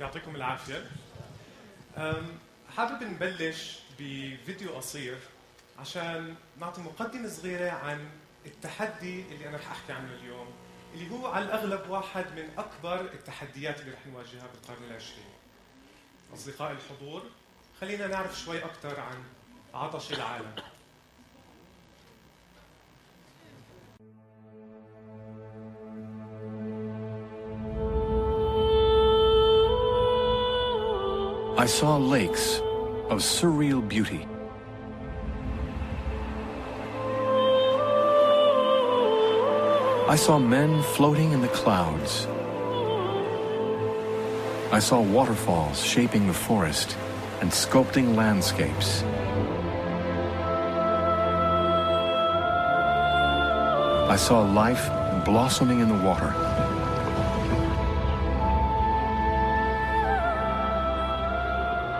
يعطيكم العافية. حابب نبلش بفيديو قصير عشان نعطي مقدمة صغيرة عن التحدي اللي أنا رح أحكي عنه اليوم، اللي هو على الأغلب واحد من أكبر التحديات اللي رح نواجهها بالقرن العشرين. أصدقاء الحضور، خلينا نعرف شوي أكثر عن عطش العالم. I saw lakes of surreal beauty. I saw men floating in the clouds. I saw waterfalls shaping the forest and sculpting landscapes. I saw life blossoming in the water.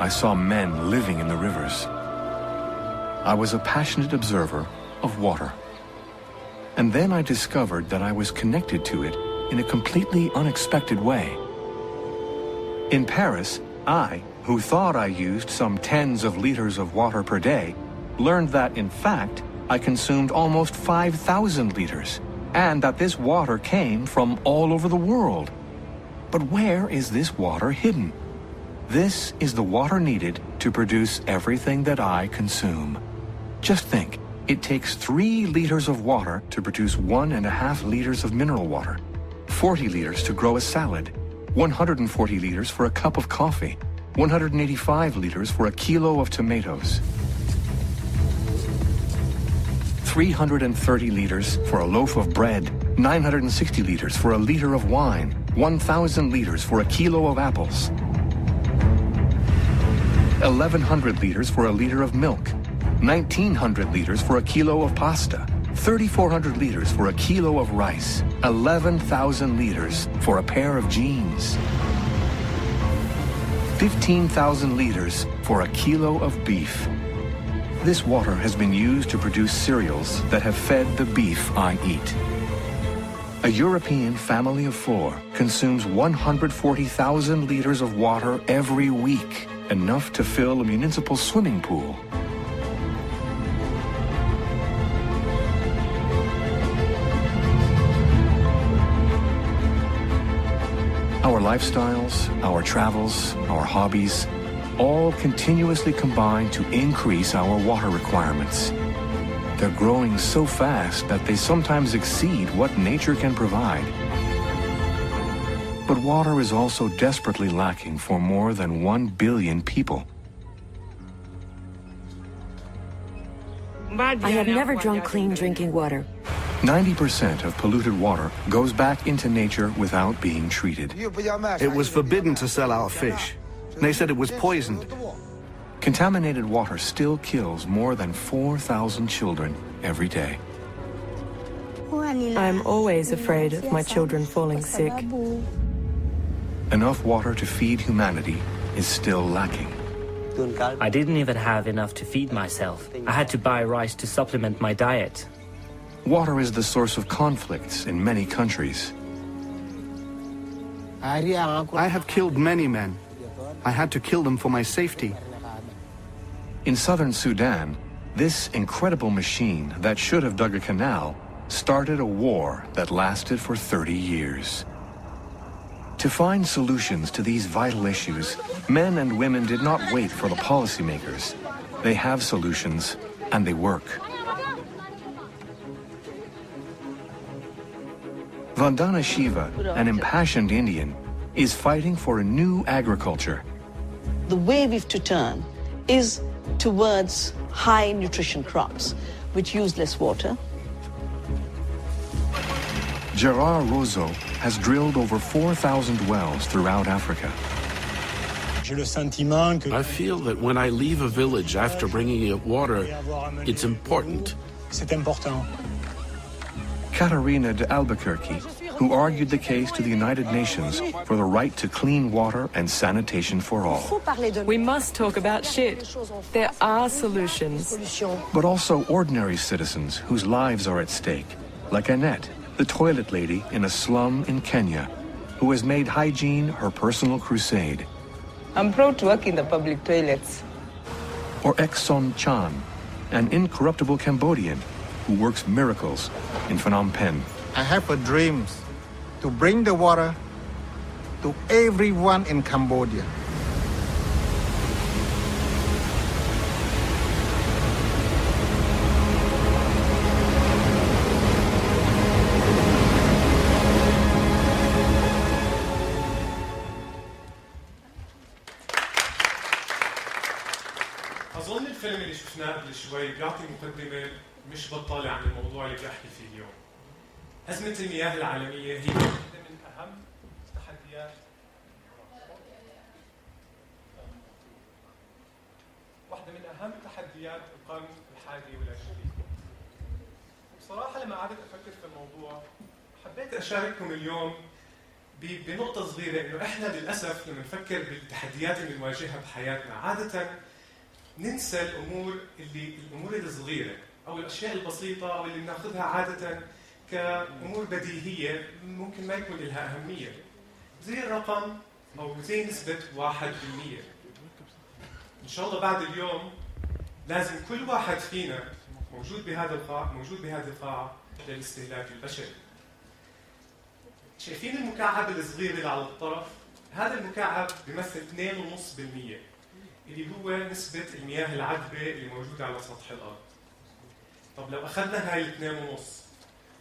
I saw men living in the rivers. I was a passionate observer of water. And then I discovered that I was connected to it in a completely unexpected way. In Paris, I, who thought I used some tens of liters of water per day, learned that, in fact, I consumed almost 5,000 liters, and that this water came from all over the world. But where is this water hidden? This is the water needed to produce everything that I consume. Just think, it takes 3 liters of water to produce 1.5 liters of mineral water, 40 liters to grow a salad, 140 liters for a cup of coffee, 185 liters for a kilo of tomatoes, 330 liters for a loaf of bread, 960 liters for a liter of wine, 1,000 liters for a kilo of apples, 1,100 liters for a liter of milk, 1,900 liters for a kilo of pasta, 3,400 liters for a kilo of rice, 11,000 liters for a pair of jeans, 15,000 liters for a kilo of beef. This water has been used to produce cereals that have fed the beef I eat. A European family of 4 consumes 140,000 liters of water every week, enough to fill a municipal swimming pool. Our lifestyles, our travels, our hobbies, all continuously combine to increase our water requirements. They're growing so fast that they sometimes exceed what nature can provide. But water is also desperately lacking for more than 1 billion people. I have never drunk clean drinking water. 90% of polluted water goes back into nature without being treated. It was forbidden to sell our fish. They said it was poisoned. Contaminated water still kills more than 4,000 children every day. I'm always afraid of my children falling sick. Enough water to feed humanity is still lacking. I didn't even have enough to feed myself. I had to buy rice to supplement my diet. Water is the source of conflicts in many countries. I have killed many men. I had to kill them for my safety. In southern Sudan, this incredible machine that should have dug a canal started a war that lasted for 30 years. To find solutions to these vital issues, men and women did not wait for the policymakers. They have solutions, and they work. Vandana Shiva, an impassioned Indian, is fighting for a new agriculture. The way we've to turn is towards high nutrition crops, which use less water. Gerard Roseau has drilled over 4,000 wells throughout Africa. I feel that when I leave a village after bringing it water, it's important. Katarina de Albuquerque, who argued the case to the United Nations for the right to clean water and sanitation for all. We must talk about shit. There are solutions. But also ordinary citizens whose lives are at stake, like Annette, the toilet lady in a slum in Kenya. who has made hygiene her personal crusade. I'm proud to work in the public toilets. Or Ekson Chan, an incorruptible Cambodian who works miracles in Phnom Penh. I have a dream to bring the water to everyone in Cambodia. أظن الفيلم اللي شفناه قبل شوي بيعطي مقدمة مش بطالة عن الموضوع اللي بدي أحكي فيه اليوم. أزمة المياه العالمية هي واحدة من أهم تحديات القرن الحادي والعشرين. بصراحة لما قعدت أفكر في الموضوع حبيت أشارككم اليوم بنقطة صغيرة، إنه إحنا للأسف لما نفكر بالتحديات اللي نواجهها بحياتنا عادة ننسى الأمور الصغيرة أو الأشياء البسيطة أو اللي بناخذها عادة كأمور بديهية ممكن ما يكون لها أهمية، زي الرقم أو زي نسبة 1%. إن شاء الله بعد اليوم لازم كل واحد فينا موجود بهذه القاعة للاستهلاك البشري. شايفين المكعب الصغير اللي على الطرف؟ هذا المكعب بيمثل 2.5% اللي هو نسبة المياه العذبة اللي موجودة على سطح الأرض. طب لو أخذنا هاي 2.5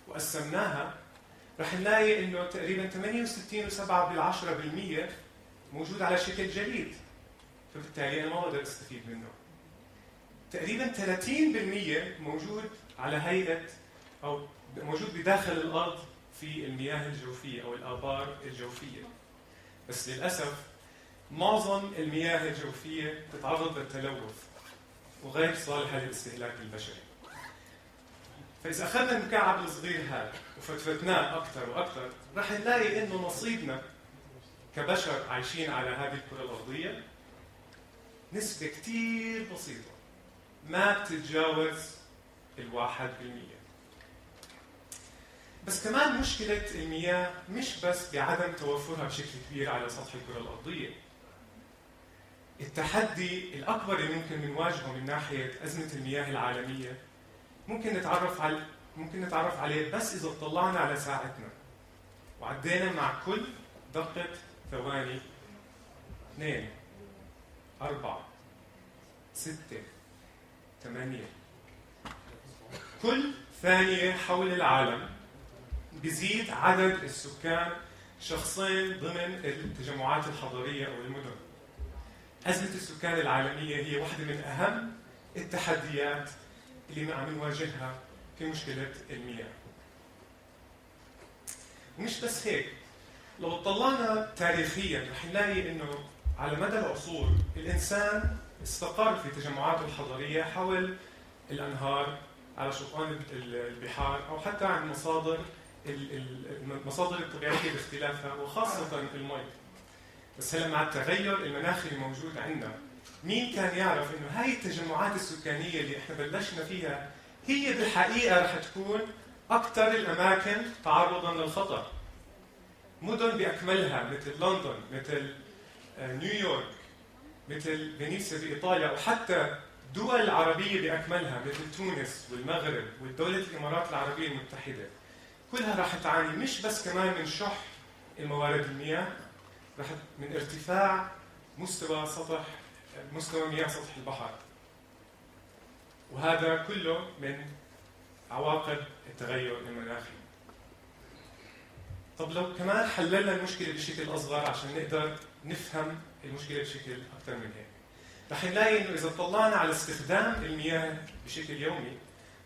وقسمناها رح نلاقي إنه تقريباً 68.7% موجود على شكل جليد، فبالتالي أنا ما بقدر أستفيد منه. تقريباً 30% موجود على هيئة أو موجود بداخل الأرض في المياه الجوفية أو الآبار الجوفية. بس للأسف معظم المياه الجوفية تتعرض للتلوث وغير صالحة للاستهلاك البشري. فإذا أخذنا المكعب الصغير هذا وفتفتناه أكثر وأكثر رح نلاقي إنه نصيبنا كبشر عايشين على هذه الكرة الأرضية نسبة كتير بسيطة ما بتتجاوز 1%. بس كمان مشكلة المياه مش بس بعدم توفرها بشكل كبير على سطح الكرة الأرضية. التحدي الأكبر اللي ممكن نواجهه من ناحية أزمة المياه العالمية ممكن نتعرف عليه بس إذا اطلعنا على ساعتنا وعدينا مع كل دقة ثواني 2 4 6 8. كل ثانية حول العالم بيزيد عدد السكان شخصين ضمن التجمعات الحضرية أو المدن. أزمة السكان العالمية هي واحدة من أهم التحديات اللي عم نواجهها في مشكلة المياه. ومش بس هيك، لو طلعنا تاريخياً رح نلاقي إنه على مدى العصور الإنسان استقر في تجمعاته الحضرية حول الأنهار، على شطآن البحار، أو حتى عن المصادر الطبيعية باختلافها وخاصة المي. بس هلا مع التغير المناخي الموجود عندنا مين كان يعرف إنه هاي التجمعات السكانية اللي إحنا بلشنا فيها هي بالحقيقة رح تكون أكثر الأماكن تعرضاً للخطر. مدن بأكملها مثل لندن، مثل نيويورك، مثل فينيسيا بإيطاليا، وحتى دول عربية بأكملها مثل تونس والمغرب والدولة الإمارات العربية المتحدة، كلها راح تعاني مش بس كمان من شح الموارد المياه، راح من ارتفاع مستوى مياه سطح البحر. وهذا كله من عواقب التغير المناخي. طب لو كمان حللنا المشكلة بشكل أصغر عشان نقدر نفهم المشكلة بشكل أكثر من هيك، رح نلاقي إنه إذا طلعنا على استخدام المياه بشكل يومي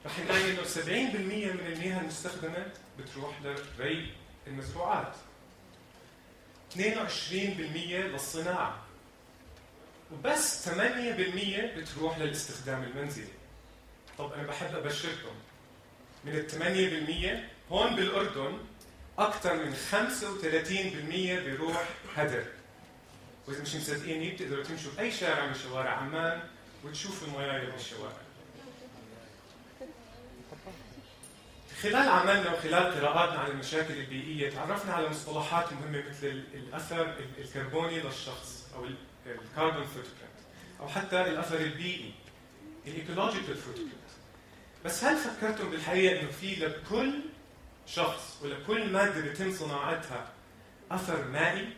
رح نلاقي إنه 70% من المياه المستخدمة بتروح لري المزروعات، 22% للصناعة، وبس 8% بتروح للاستخدام المنزلي. طب أنا بحب أبشركم من ال 8% هون بالأردن أكثر من 35% بيروح هدر. وإذا مش مصدقيني بتقدروا تمشوا بأي شارع من شوارع عمان وتشوفوا المياه بالشوارع. خلال عملنا وخلال قراءاتنا عن المشاكل البيئية تعرفنا على مصطلحات مهمة مثل الأثر الكربوني للشخص أو الكاربون فوتبرنت أو حتى الأثر البيئي الإيكولوجيكال فوتبرنت. بس هل فكرتم بالحقيقة إنه في لكل شخص ولكل مادة بيتم صناعتها أثر مائي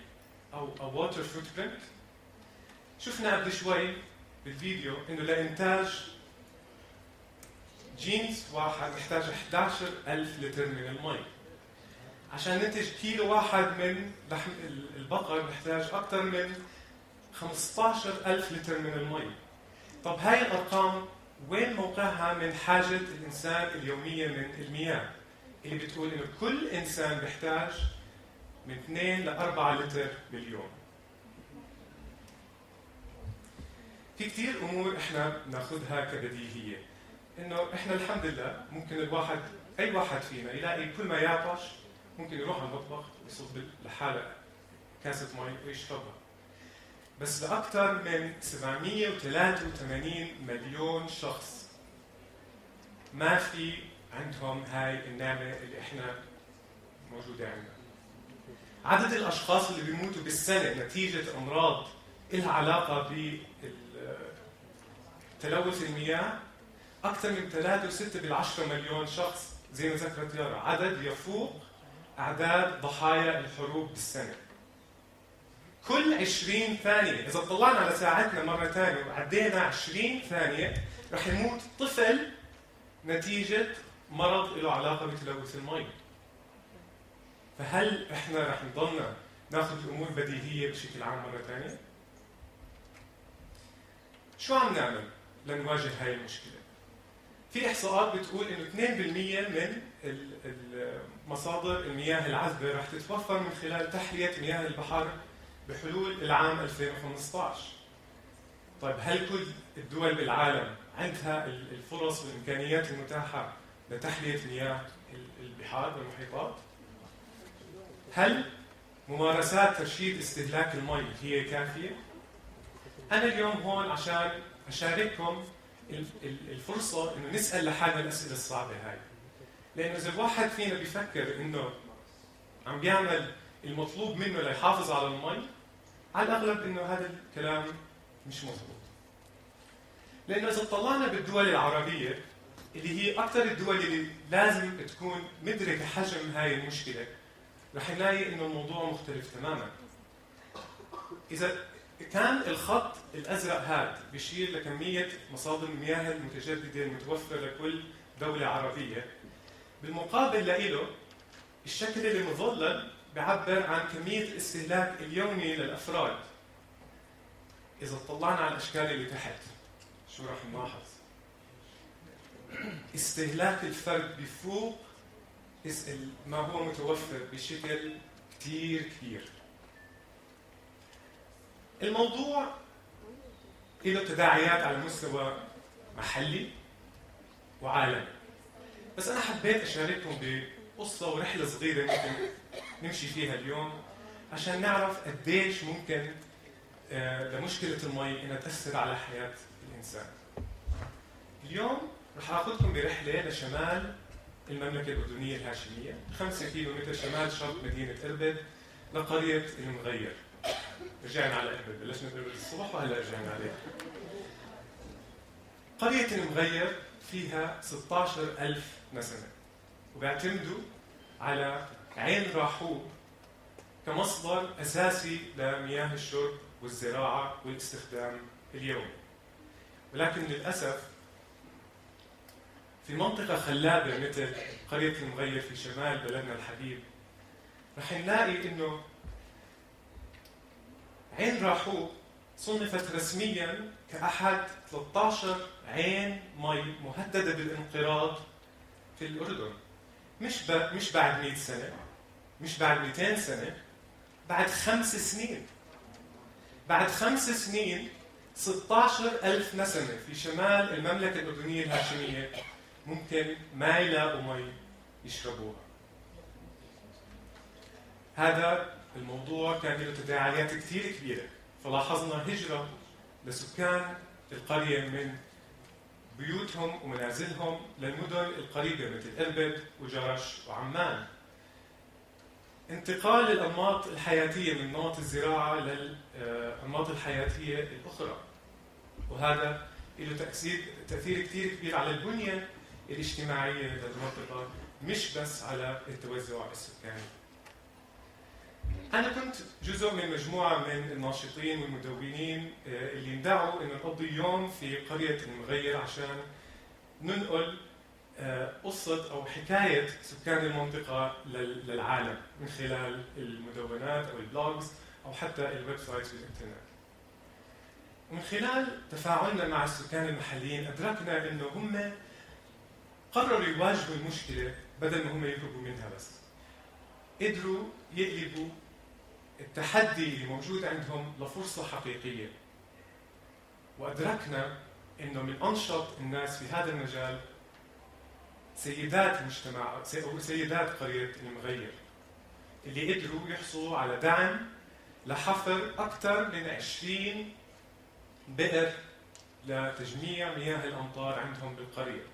أو ووتر فوتبرنت؟ شفنا قبل شوي بالفيديو إنه لإنتاج جينز واحد محتاج 11,000 لتر من المي. عشان ننتج كيلو واحد من لحم البقر محتاج أكثر من 15,000 لتر من المي. طب هاي الأرقام وين موقعها من حاجة الإنسان اليومية من المياه اللي بتقول إنه كل إنسان بيحتاج من 2 ل 4 لتر باليوم؟ في كثير أمور إحنا بناخذها كبديهية، إنه إحنا الحمد لله ممكن أي واحد فينا يلاقي كل ما يعطش ممكن يروح على المطبخ ويصب لحاله كاسة مي ويشربها. بس لأكثر من 783 مليون شخص ما في عندهم هاي النعمة اللي إحنا موجودة عندنا. عدد الأشخاص اللي بيموتوا بالسنة نتيجة أمراض إلها علاقة بتلوث المياه أكثر من 3.6 مليون شخص، زي ما ذكرت يارا، عدد يفوق أعداد ضحايا الحروب بالسنة. كل 20 ثانية إذا طلعنا على ساعتنا مرة ثانية وعدينا 20 ثانية رح يموت طفل نتيجة مرض له علاقة بتلوث المي. فهل إحنا رح نضلنا ناخذ الأمور بديهية بشكل عام مرة ثانية؟ شو عم نعمل لنواجه هاي المشكلة؟ في إحصاءات بتقول إنه 2% من مصادر المياه العذبة رح تتوفر من خلال تحلية مياه البحر بحلول العام 2015. طيب هل كل الدول بالعالم عندها الفرص والإمكانيات المتاحة لتحلية مياه البحار والمحيطات؟ هل ممارسات ترشيد استهلاك المي هي كافية؟ أنا اليوم هون عشان أشارككم الفرصة إنه نسأل لحالنا الأسئلة الصعبة هاي، لأنه إذا الواحد فينا بيفكر إنه عم بيعمل المطلوب منه ليحافظ على المي، على الأغلب إنه هذا الكلام مش مضبوط. لأنه إذا طلعنا بالدول العربية اللي هي أكثر الدول اللي لازم تكون مدركة حجم هاي المشكلة، رح نلاقي إنه الموضوع مختلف تماماً. إذا كان الخط الأزرق هذا بيشير لكمية مصادر المياه المتجددة المتوفرة لكل دولة عربية، بالمقابل له الشكل المظلل بيعبر عن كمية الاستهلاك اليومي للأفراد. إذا اطلعنا على الأشكال اللي تحت شو راح نلاحظ؟ استهلاك الفرد بفوق ما هو متوفر بشكل كتير كبير. الموضوع له تداعيات على مستوى محلي وعالمي، بس أنا حبيت أشارككم بقصة ورحلة صغيرة ممكن نمشي فيها اليوم عشان نعرف قديش ممكن لمشكلة المي إنها تأثر على حياة الإنسان. اليوم رح أخذكم برحلة لشمال المملكة الأردنية الهاشمية، 5 كيلومتر شمال شرق مدينة إربد، لقرية المغير. رجعنا على إربد، بلشنا بإربد الصبح وهلا رجعنا عليها. قرية المغير فيها 16,000 نسمة، وبيعتمدوا على عين راحوب كمصدر أساسي لمياه الشرب والزراعة والاستخدام اليومي. ولكن للأسف في منطقة خلابة مثل قرية المغير في شمال بلدنا الحبيب رح نلاقي إنه عين راحوب صنفت رسمياً كأحد 13 عين مي مهددة بالانقراض في الأردن. مش بعد 100 سنة، مش بعد 200 سنة، بعد 5 سنين. بعد 5 سنين 16,000 نسمة في شمال المملكة الأردنية الهاشمية ممكن ما يلاقوا مي يشربوها. هذا الموضوع كان له تداعيات كثير كبيرة، فلاحظنا هجرة لسكان القرية من بيوتهم ومنازلهم للمدن القريبة مثل إربد وجرش وعمان. انتقال الأنماط الحياتية من نمط الزراعة للأنماط الحياتية الأخرى، وهذا له تأثير كثير كبير على البنية الاجتماعية للمنطقة، مش بس على التوزع السكاني. أنا كنت جزء من مجموعة من الناشطين والمدونين اللي اندعوا إنه نقضي يوم في قرية المغير عشان ننقل قصة أو حكاية سكان المنطقة للعالم من خلال المدونات أو البلوجز أو حتى الويب سايتس والإنترنت. ومن خلال تفاعلنا مع السكان المحليين أدركنا إنه هم قرروا يواجهوا المشكلة بدل ما هم يهربوا منها، بس قدروا يقلبوا التحدي اللي موجود عندهم لفرصة حقيقية. وأدركنا إنه من أنشط الناس في هذا المجال سيدات المجتمع أو سيدات قرية المغير، اللي قدروا يحصلوا على دعم لحفر أكثر من 20 بئر لتجميع مياه الأمطار عندهم بالقرية،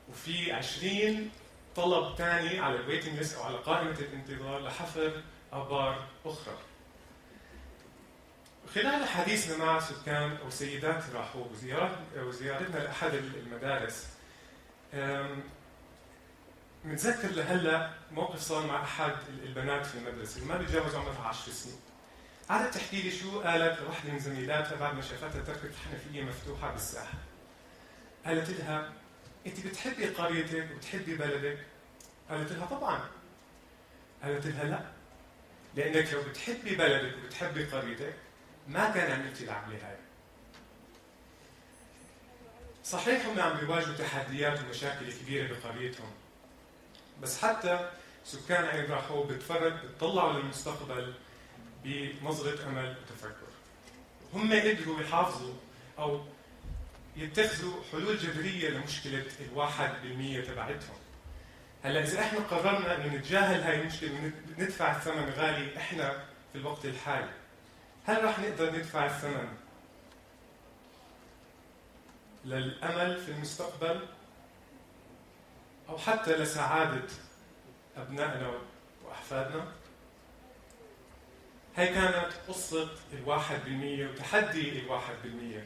وفي 20 طلب ثاني على الويتنج ليست أو على قائمة الانتظار لحفر آبار أخرى. خلال حديثنا مع سكان أو سيدات راحوب وزيارتنا لأحد المدارس، متذكر لهلا موقف صار مع أحد البنات في المدرسة ما بيتجاوز عمرها 10 سنين. قعدت تحكي لي شو قالت لوحدة من زميلاتها بعد ما شافتها تركت الحنفية مفتوحة بالساحة. قالت لها: أنت بتحبي قريتك وبتحبي بلدك؟ قالت لها: طبعاً. قالت لها: لا، لأنك لو بتحبي بلدك وبتحبي قريتك ما كان عملتي العملية هاي. صحيح هم عم بيواجهوا تحديات ومشاكل كبيرة بقريتهم، بس حتى سكان عين راحوب بتطلعوا للمستقبل بنظرة أمل وتفكر. هم قدروا يحافظوا أو يتخذوا حلول جذرية لمشكلة 1% تبعتهم. هلا إذا إحنا قررنا إنه نتجاهل هاي المشكلة وندفع الثمن غالي إحنا في الوقت الحالي، هل راح نقدر ندفع الثمن للأمل في المستقبل أو حتى لسعادة أبنائنا وأحفادنا؟ هاي كانت قصة 1% وتحدي 1%.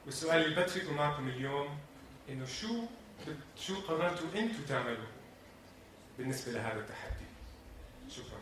والسؤال اللي بتركه معكم اليوم إنه شو قررتوا أنتوا تعملوا بالنسبة لهذا التحدي؟ شكرا.